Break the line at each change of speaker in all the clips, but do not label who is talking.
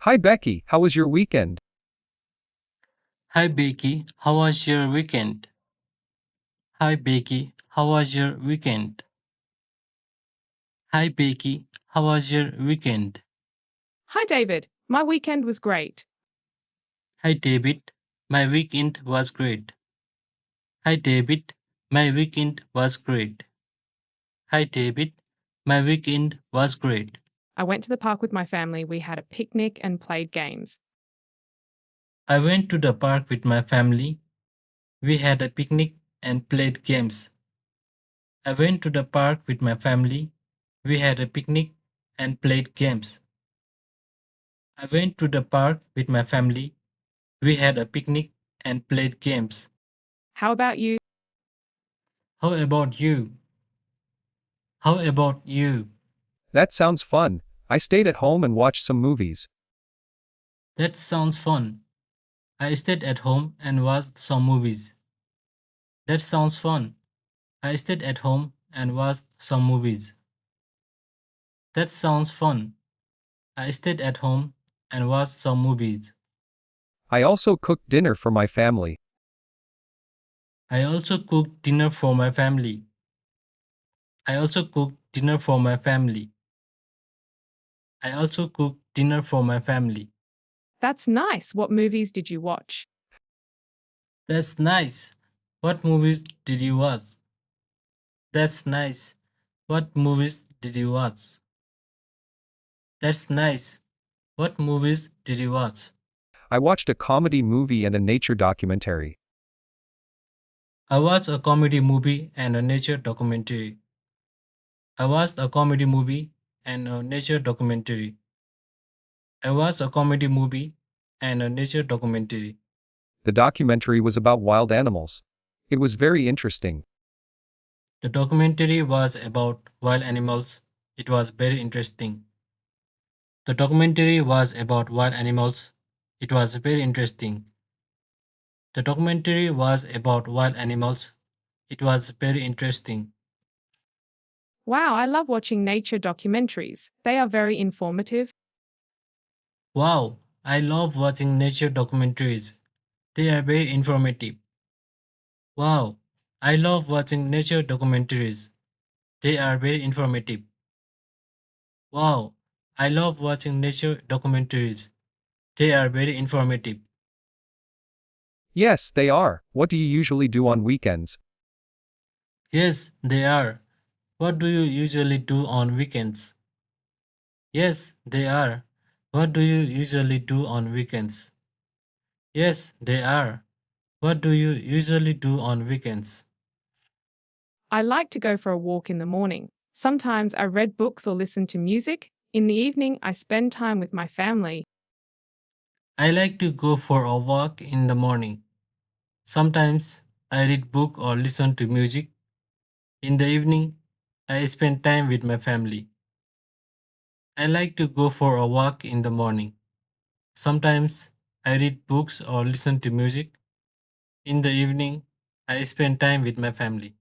Hi Becky, how was your weekend?
Hi Becky, how was your weekend? Hi Becky, how was your weekend? Hi Becky, how was your weekend?
Hi, David. My weekend was great.
Hi David, my weekend was great. Hi David, my weekend was great. Hi David, my weekend was great.
I went to the park with my family. We had a picnic and played games.
I went to the park with my family. We had a picnic and played games. I went to the park with my family. We had a picnic and played games. I went to the park with my family. We had a picnic and played games.
How about you?
How about you? How about you?
That sounds fun. I stayed at home and watched some movies.
That sounds fun. I stayed at home and watched some movies. That sounds fun. I stayed at home and watched some movies. That sounds fun. I stayed at home and watched some movies.
I also cooked dinner for my family.
I also cooked dinner for my family. I also cooked dinner for my family. I also cooked dinner for my family.
That's nice. What movies did you watch?
That's nice. What movies did you watch? That's nice. What movies did you watch? That's nice. What movies did you watch?
I watched a comedy movie and a nature documentary.
I watched a comedy movie and a nature documentary. I watched a comedy movie and a nature documentary. I watched a comedy movie and a nature documentary.
The documentary was about wild animals. It was very interesting.
The documentary was about wild animals. It was very interesting. The documentary was about wild animals. It was very interesting. The documentary was about wild animals. It was very interesting.
Wow, I love watching nature documentaries. They are very informative.
Wow, I love watching nature documentaries. They are very informative. Wow, I love watching nature documentaries. They are very informative. Wow, I love watching nature documentaries. They are very informative.
Yes, they are. What do you usually do on weekends?
Yes, they are. What do you usually do on weekends? Yes, they are. What do you usually do on weekends? Yes, they are. What do you usually do on weekends?
I like to go for a walk in the morning. Sometimes I read books or listen to music. In the evening, I spend time with my family.
I like to go for a walk in the morning. Sometimes I read book or listen to music. In the evening, I spend time with my family. I like to go for a walk in the morning. Sometimes I read books or listen to music. In the evening, I spend time with my family.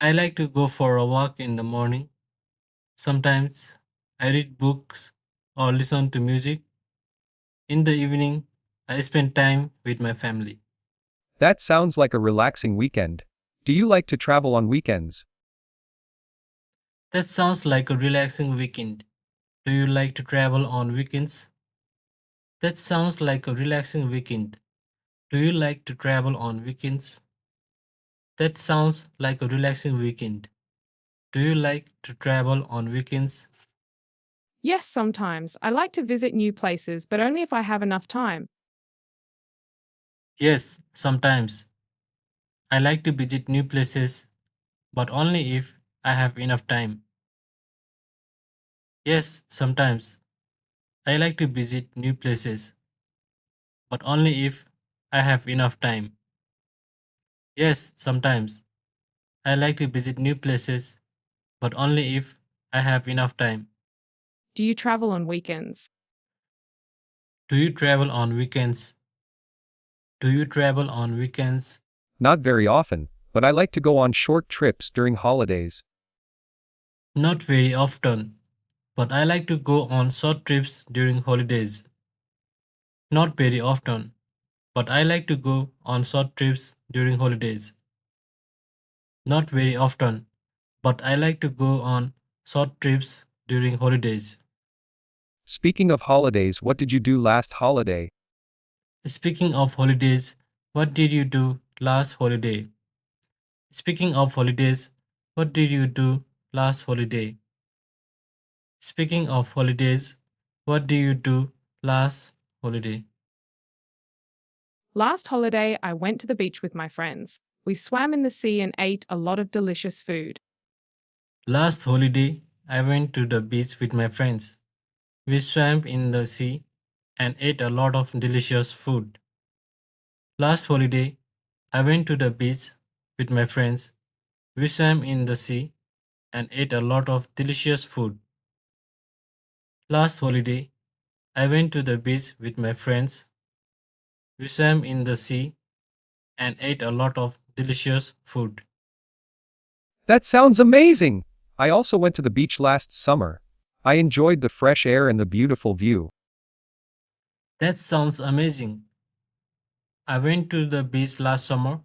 I like to go for a walk in the morning. Sometimes I read books or listen to music. In the evening, I spend time with my family.
That sounds like a relaxing weekend. Do you like to travel on weekends?
That sounds like a relaxing weekend. Do you like to travel on weekends? That sounds like a relaxing weekend. Do you like to travel on weekends? That sounds like a relaxing weekend. Do you like to travel on weekends?
Yes, sometimes. I like to visit new places, but only if I have enough time.
Yes, sometimes. I like to visit new places, but only if I have enough time. Yes, sometimes. I like to visit new places, but only if I have enough time. Yes, sometimes. I like to visit new places, but only if I have enough time.
Do you travel on weekends?
Do you travel on weekends? Do you travel on weekends?
Not very often, but I like to go on short trips during holidays.
Not very often, but I like to go on short trips during holidays. Not very often, but I like to go on short trips during holidays. Not very often, but I like to go on short trips during holidays.
Speaking of holidays, what did you do last holiday?
Speaking of holidays, what did you do last holiday? Speaking of holidays, what did you do last holiday? Speaking of holidays, what do you do last holiday?
Last holiday, I went to the beach with my friends. We swam in the sea and ate a lot of delicious food.
Last holiday, I went to the beach with my friends. We swam in the sea and ate a lot of delicious food. Last holiday, I went to the beach with my friends. We swam in the sea and ate a lot of delicious food. Last holiday, I went to the beach with my friends. We swam in the sea and ate a lot of delicious food.
That sounds amazing! I also went to the beach last summer. I enjoyed the fresh air and the beautiful view.
That sounds amazing. I went to the beach last summer.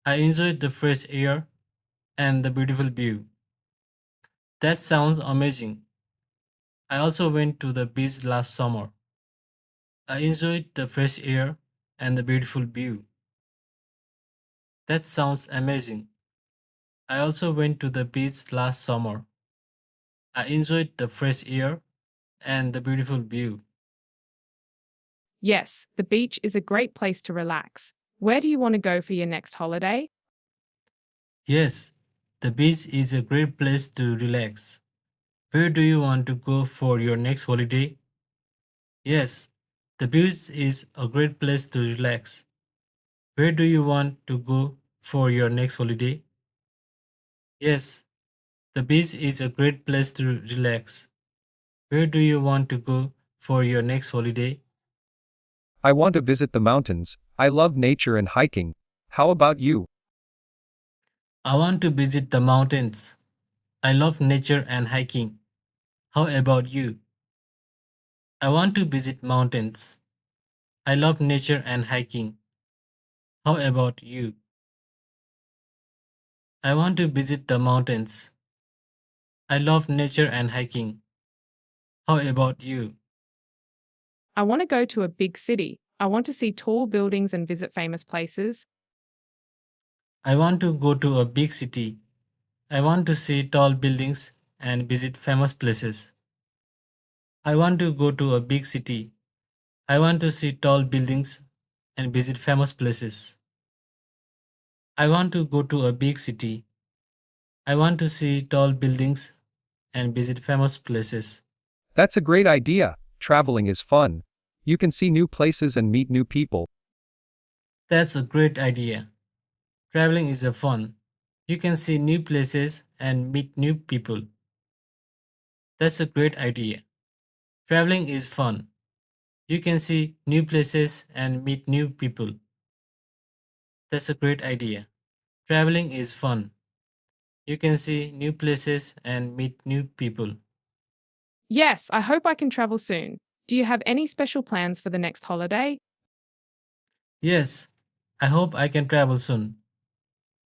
I enjoyed the fresh air and the beautiful view. That sounds amazing. I also went to the beach last summer. I enjoyed the fresh air and the beautiful view. That sounds amazing. I also went to the beach last summer. I enjoyed the fresh air and the beautiful view.
Yes, the beach is a great place to relax. Where do you want to go for your next holiday?
Yes, the beach is a great place to relax. Where do you want to go for your next holiday? Yes, the beach is a great place to relax. Where do you want to go for your next holiday? Yes, the beach is a great place to relax. Where do you want to go for your next holiday?
I want to visit the mountains. I love nature and hiking. How about you?
I want to visit the mountains. I love nature and hiking. How about you? I want to visit mountains. I love nature and hiking. How about you? I want to visit the mountains. I love nature and hiking. How about you?
I want to go to a big city. I want to see tall buildings and visit famous places.
I want to go to a big city. I want to see tall buildings and visit famous places. I want to go to a big city. I want to see tall buildings and visit famous places. I want to go to a big city. I want to see tall buildings and visit famous places.
That's a great idea. Traveling is fun. You can see new places and meet new people.
That's a great idea. Traveling is a fun. You can see new places and meet new people. That's a great idea. Traveling is fun. You can see new places and meet new people. That's a great idea. Traveling is fun. You can see new places and meet new people.
Yes, I hope I can travel soon. Do you have any special plans for the next holiday?
Yes, I hope I can travel soon.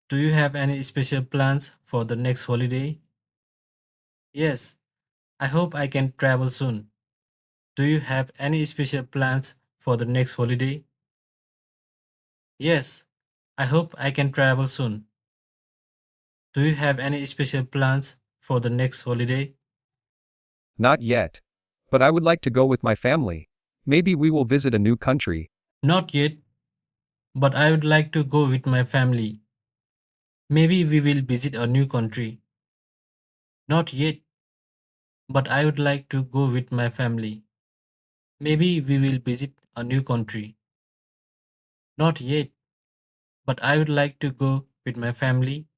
Do you have any special plans for the next holiday? Yes, I hope I can travel soon. Do you have any special plans for the next holiday? Yes, I hope I can travel soon. Do you have any special plans for the next holiday?
Not yet. But I would like to go with my family. Maybe we will visit a new country.
Not yet, but I would like to go with my family. Maybe we will visit a new country. Not yet, but I would like to go with my family. Maybe we will visit a new country. Not yet, but I would like to go with my family.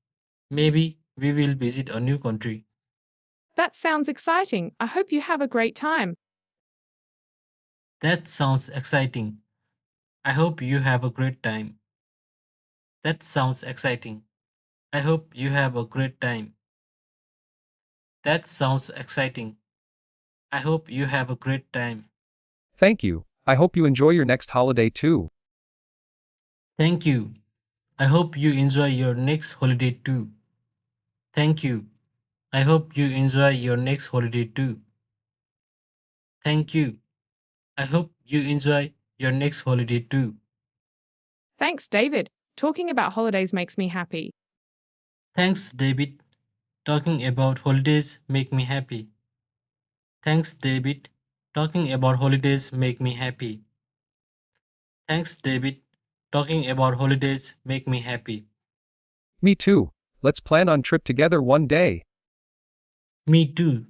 Maybe we will visit a new country.
That sounds exciting. I hope you have a great time.
That sounds exciting. I hope you have a great time. That sounds exciting. I hope you have a great time. That sounds exciting. I hope you have a great time.
Thank you. I hope you enjoy your next holiday too.
Thank you. I hope you enjoy your next holiday too. Thank you. I hope you enjoy your next holiday too. Thank you. I hope you enjoy your next holiday too.
Thanks, David. Talking about holidays makes me happy.
Thanks, David. Talking about holidays make me happy. Thanks, David. Talking about holidays make me happy. Thanks, David. Talking about holidays make me happy.
Me too. Let's plan on trip together one day.
Me too.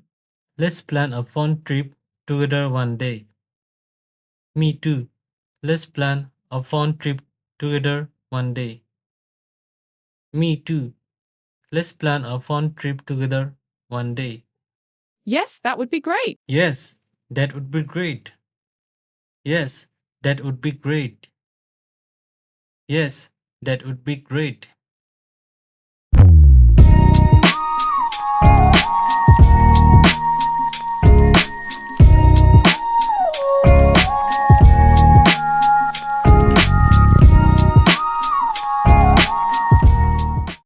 Let's plan a fun trip together one day. Me too. Let's plan a fun trip together one day. Me too. Let's plan a fun trip together one day.
Yes, that would be great.
Yes, that would be great. Yes, that would be great. Yes, that would be great.